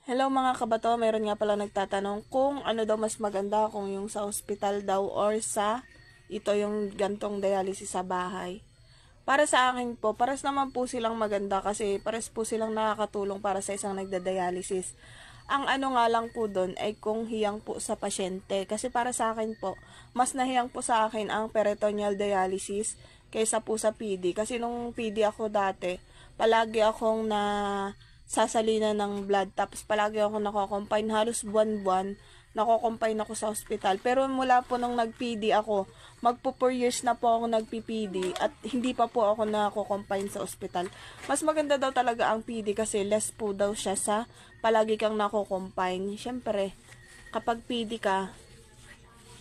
Hello mga kabato, meron nga pala nagtatanong kung ano daw mas maganda, kung yung sa ospital daw or sa ito yung gantong dialysis sa bahay. Para sa akin po, pares naman po silang maganda kasi pares po silang nakakatulong para sa isang nagda-dialysis. Ang ano nga lang po doon ay kung hiyang po sa pasyente. Kasi para sa akin po, mas nahiyang po sa akin ang peritoneal dialysis kaysa po sa PD. Kasi nung PD ako dati, palagi akong na sasalina ng blood. Tapos palagi ako nako-combine. Halos buwan-buwan, nako-combine ako sa ospital. Pero mula po nung nag-PD ako, magpo 4 years na po ako nag-PPD at hindi pa po ako nako-combine sa ospital. Mas maganda daw talaga ang PD kasi less po daw siya sa palagi kang nako-combine. Siyempre, kapag PD ka,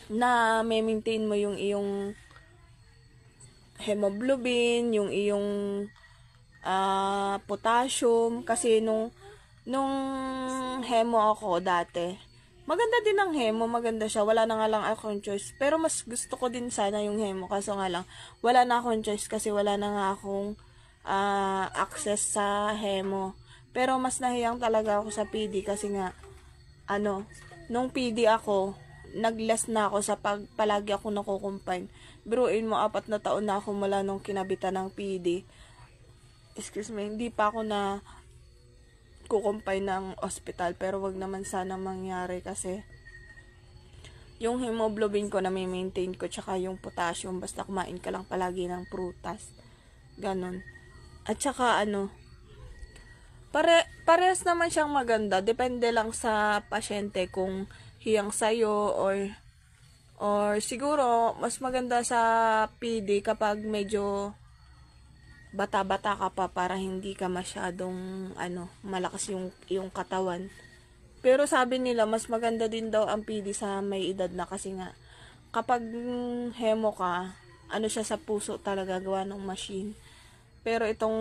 na maintain mo yung iyong hemoglobin, yung iyong potassium, kasi nung hemo ako dati, maganda din ang hemo, maganda siya, wala na nga lang akong choice, pero mas gusto ko din sana yung hemo, kaso nga lang, wala na akong choice kasi wala na nga akong access sa hemo, pero mas nahiyang talaga ako sa PD kasi nga, nung PD ako, nagless na ako sa palagi ako nakukumpine. Biruin mo, 4 na taon na ako mula nung kinabitan ng PD. Excuse me, hindi pa ako na kukumpay ng ospital, pero wag naman sana mangyari kasi yung hemoglobin ko na may maintain ko, tsaka yung potassium, basta kumain ka lang palagi ng prutas, ganon. At saka parehas naman siyang maganda, depende lang sa pasyente kung hiyang sayo or siguro mas maganda sa PD kapag medyo bata-bata ka pa para hindi ka masyadong malakas yung katawan. Pero sabi nila mas maganda din daw ang PD sa may edad na kasi nga kapag hemo ka, siya sa puso talaga gawa ng machine. Pero itong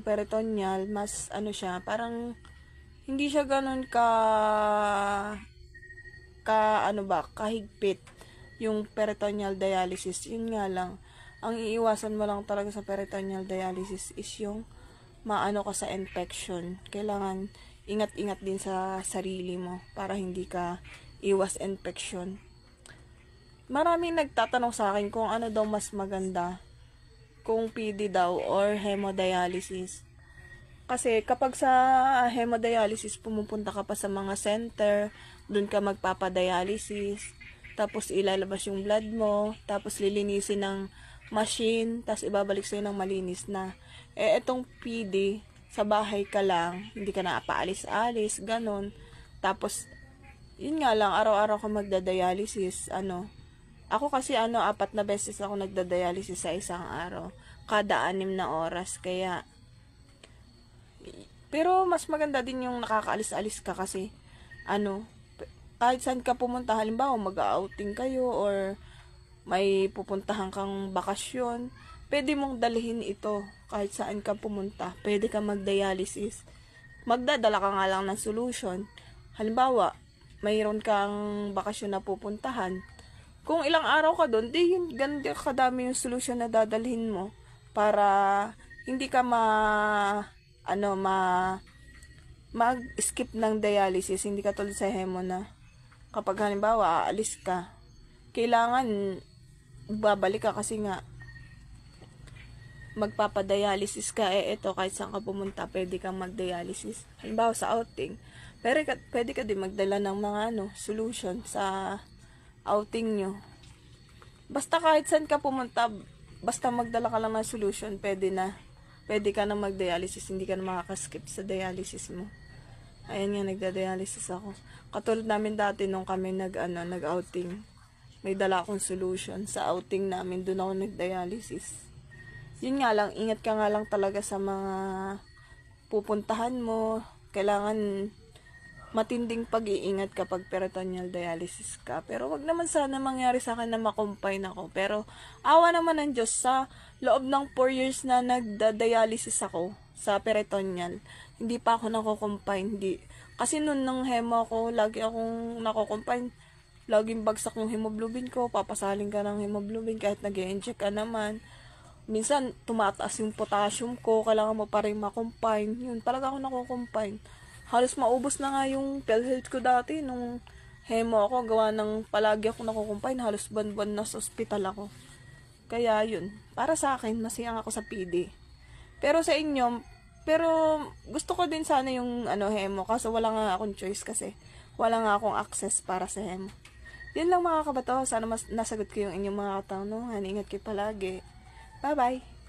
peritoneal mas siya, parang hindi siya ganun kahigpit yung peritoneal dialysis. Yun nga lang, ang iiwasan mo lang talaga sa peritoneal dialysis is yung maano ka sa infection. Kailangan ingat-ingat din sa sarili mo para hindi ka iwas infection. Maraming nagtatanong sa akin kung ano daw mas maganda, kung PD daw or hemodialysis. Kasi kapag sa hemodialysis, pumupunta ka pa sa mga center, dun ka magpapadialysis, tapos ilalabas yung blood mo, tapos lilinisin ng machine, tapos ibabalik sa'yo ng malinis na. Etong PD, sa bahay ka lang, hindi ka na paalis-alis, ganon. Tapos, yun nga lang, araw-araw ka magdadialysis, Ako kasi 4 na beses ako nagdadialysis sa isang araw, kada 6 na oras, kaya pero mas maganda din yung nakakaalis-alis ka kasi kahit saan ka pumunta, halimbawa mag-outing kayo or may pupuntahan kang bakasyon, pwede mong dalhin ito kahit saan ka pumunta. Pwede ka mag-dialysis. Magdadala ka nga lang ng solution. Halimbawa, mayroon kang bakasyon na pupuntahan. Kung ilang araw ka doon, di yun, ganun kadami yung solution na dadalhin mo para hindi ka mag-skip ng dialysis. Hindi ka tulad sa hemo na kapag halimbawa aalis ka, kailangan babalik ka kasi nga magpapadialysis ka. Ito kahit saan ka pumunta pwede kang magdialysis, halimbawa sa outing, pero pwede ka din magdala ng mga solution sa outing nyo. Basta kahit saan ka pumunta, basta magdala ka lang ng solution, pwede ka na mag-dialysis, hindi ka na makakaskip sa dialysis mo. Ayan nga, nagda-dialysis ako. Katulad namin dati nung kami nag-outing. May dala akong solution sa outing namin, doon ako nag-dialysis. Yun nga lang, ingat ka nga lang talaga sa mga pupuntahan mo. Kailangan matinding pag-iingat kapag peritoneal dialysis ka. Pero wag naman sana mangyari sa akin na makumpine ako. Pero awa naman ng Diyos, sa loob ng 4 years na nagda-dialysis ako sa peritoneal, hindi pa ako nakukumpine. Hindi. Kasi noon ng hemo ko, lagi akong nakukumpine. Laging bagsak yung hemoglobin ko, papasalin ka ng hemoglobin kahit nag-i-inject ka naman. Minsan, tumataas yung potassium ko, kailangan mo pa rin makumpine. Yun, talaga ako nakukumpine. Halos maubos na nga yung PhilHealth ko dati nung hemo ako, gawa ng palagi ako nakukumpine, halos buwan-buwan na sa ospital ako. Kaya yun, para sa akin, masiyang ako sa PD. Pero sa inyo, pero gusto ko din sana yung hemo, kaso wala nga akong choice kasi wala nga akong access para sa hemo. Yun lang mga kabato, sana mas nasagot ko yung inyong mga katanungan. Ingat kayo palagi. Bye-bye!